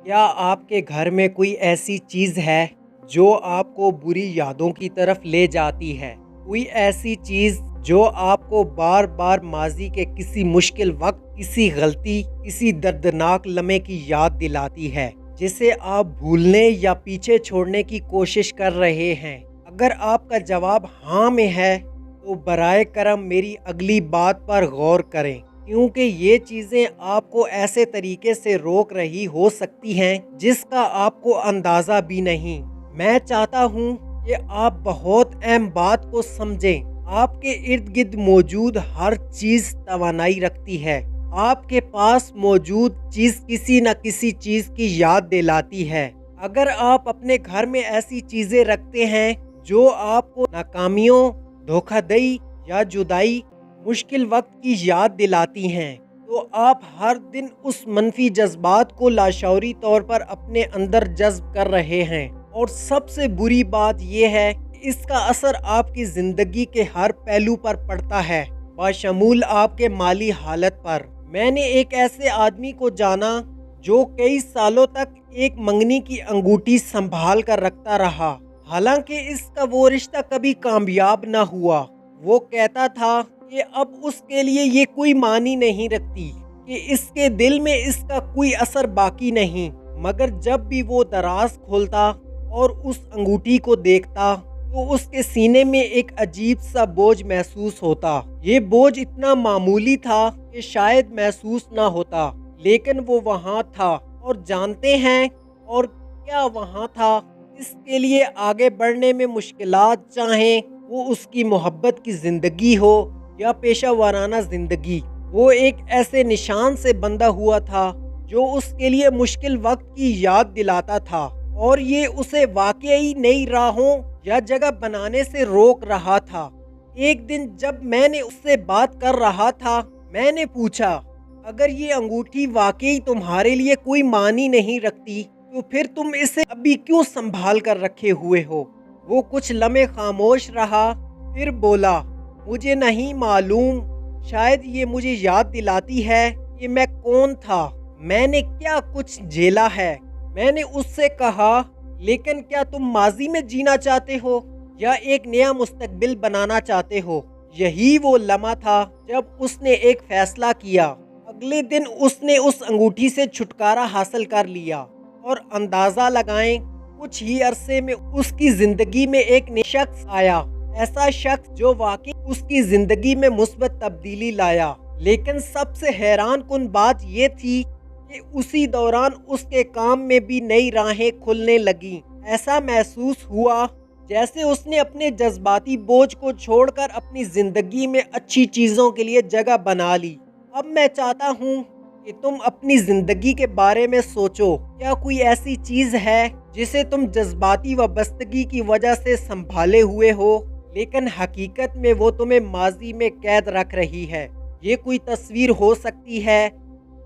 کیا آپ کے گھر میں کوئی ایسی چیز ہے جو آپ کو بری یادوں کی طرف لے جاتی ہے؟ کوئی ایسی چیز جو آپ کو بار بار ماضی کے کسی مشکل وقت، کسی غلطی، کسی دردناک لمحے کی یاد دلاتی ہے، جسے آپ بھولنے یا پیچھے چھوڑنے کی کوشش کر رہے ہیں؟ اگر آپ کا جواب ہاں میں ہے تو برائے کرم میری اگلی بات پر غور کریں، کیونکہ یہ چیزیں آپ کو ایسے طریقے سے روک رہی ہو سکتی ہیں جس کا آپ کو اندازہ بھی نہیں۔ میں چاہتا ہوں کہ آپ بہت اہم بات کو سمجھیں۔ آپ کے ارد گرد موجود ہر چیز توانائی رکھتی ہے۔ آپ کے پاس موجود چیز کسی نہ کسی چیز کی یاد دلاتی ہے۔ اگر آپ اپنے گھر میں ایسی چیزیں رکھتے ہیں جو آپ کو ناکامیوں، دھوکہ دہی یا جدائی، مشکل وقت کی یاد دلاتی ہیں، تو آپ ہر دن اس منفی جذبات کو لاشعوری طور پر اپنے اندر جذب کر رہے ہیں۔ اور سب سے بری بات یہ ہے کہ اس کا اثر آپ کی زندگی کے ہر پہلو پر پڑتا ہے، بشمول آپ کے مالی حالت پر۔ میں نے ایک ایسے آدمی کو جانا جو کئی سالوں تک ایک منگنی کی انگوٹھی سنبھال کر رکھتا رہا، حالانکہ اس کا وہ رشتہ کبھی کامیاب نہ ہوا۔ وہ کہتا تھا کہ اب اس کے لیے یہ کوئی معنی نہیں رکھتی، کہ اس کے دل میں اس کا کوئی اثر باقی نہیں، مگر جب بھی وہ دراز کھولتا اور اس انگوٹھی کو دیکھتا تو اس کے سینے میں ایک عجیب سا بوجھ محسوس ہوتا۔ یہ بوجھ اتنا معمولی تھا کہ شاید محسوس نہ ہوتا، لیکن وہ وہاں تھا، اور جانتے ہیں اور کیا وہاں تھا؟ اس کے لیے آگے بڑھنے میں مشکلات، چاہیں وہ اس کی محبت کی زندگی ہو یا پیشہ ورانہ زندگی، وہ ایک ایسے نشان سے بندھا ہوا تھا جو اس کے لیے مشکل وقت کی یاد دلاتا تھا، اور یہ اسے واقعی نئی راہوں یا جگہ بنانے سے روک رہا تھا۔ ایک دن جب میں نے اس سے بات کر رہا تھا، میں نے پوچھا، اگر یہ انگوٹھی واقعی تمہارے لیے کوئی معنی نہیں رکھتی تو پھر تم اسے ابھی کیوں سنبھال کر رکھے ہوئے ہو؟ وہ کچھ لمحے خاموش رہا، پھر بولا، مجھے نہیں معلوم، شاید یہ مجھے یاد دلاتی ہے کہ میں کون تھا، میں نے کیا کچھ جھیلا ہے۔ میں نے اس سے کہا، لیکن کیا تم ماضی میں جینا چاہتے ہو یا ایک نیا مستقبل بنانا چاہتے ہو؟ یہی وہ لمحہ تھا جب اس نے ایک فیصلہ کیا۔ اگلے دن اس نے اس انگوٹھی سے چھٹکارا حاصل کر لیا، اور اندازہ لگائیں کچھ ہی عرصے میں اس کی زندگی میں ایک نیا شخص آیا، ایسا شخص جو واقعی اس کی زندگی میں مثبت تبدیلی لایا۔ لیکن سب سے حیران کن بات یہ تھی کہ اسی دوران اس کے کام میں بھی نئی راہیں کھلنے لگیں۔ ایسا محسوس ہوا جیسے اس نے اپنے جذباتی بوجھ کو چھوڑ کر اپنی زندگی میں اچھی چیزوں کے لیے جگہ بنا لی۔ اب میں چاہتا ہوں کہ تم اپنی زندگی کے بارے میں سوچو، کیا کوئی ایسی چیز ہے جسے تم جذباتی وابستگی کی وجہ سے سنبھالے ہوئے ہو، لیکن حقیقت میں وہ تمہیں ماضی میں قید رکھ رہی ہے؟ یہ کوئی تصویر ہو سکتی ہے،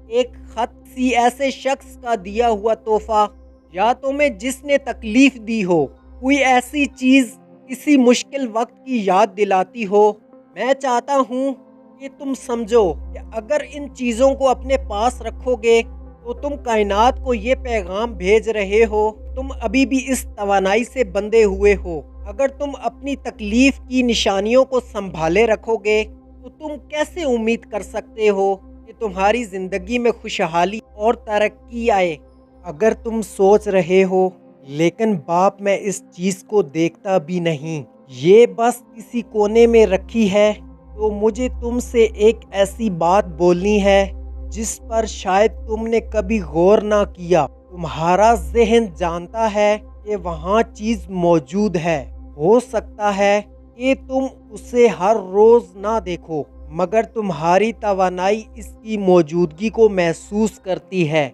ایک خط، کسی ایسے شخص کا دیا ہوا تحفہ، یا تمہیں جس نے تکلیف دی ہو، کوئی ایسی چیز کسی مشکل وقت کی یاد دلاتی ہو۔ میں چاہتا ہوں کہ تم سمجھو کہ اگر ان چیزوں کو اپنے پاس رکھو گے تو تم کائنات کو یہ پیغام بھیج رہے ہو، تم ابھی بھی اس توانائی سے بندھے ہوئے ہو۔ اگر تم اپنی تکلیف کی نشانیوں کو سنبھالے رکھو گے تو تم کیسے امید کر سکتے ہو کہ تمہاری زندگی میں خوشحالی اور ترقی آئے؟ اگر تم سوچ رہے ہو، لیکن باپ میں اس چیز کو دیکھتا بھی نہیں، یہ بس کسی کونے میں رکھی ہے، تو مجھے تم سے ایک ایسی بات بولنی ہے جس پر شاید تم نے کبھی غور نہ کیا۔ تمہارا ذہن جانتا ہے کہ وہاں چیز موجود ہے، ہو سکتا ہے کہ تم اسے ہر روز نہ دیکھو، مگر تمہاری توانائی اس کی موجودگی کو محسوس کرتی ہے،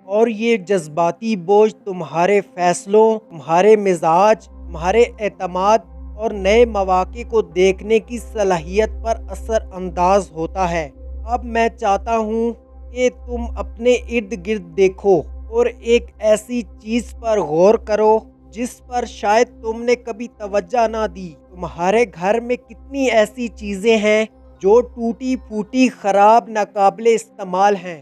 اور یہ جذباتی بوجھ تمہارے فیصلوں، تمہارے مزاج، تمہارے اعتماد اور نئے مواقع کو دیکھنے کی صلاحیت پر اثر انداز ہوتا ہے۔ اب میں چاہتا ہوں کہ تم اپنے ارد گرد دیکھو اور ایک ایسی چیز پر غور کرو جس پر شاید تم نے کبھی توجہ نہ دی۔ تمہارے گھر میں کتنی ایسی چیزیں ہیں جو ٹوٹی پھوٹی، خراب، ناقابل استعمال ہیں،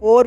4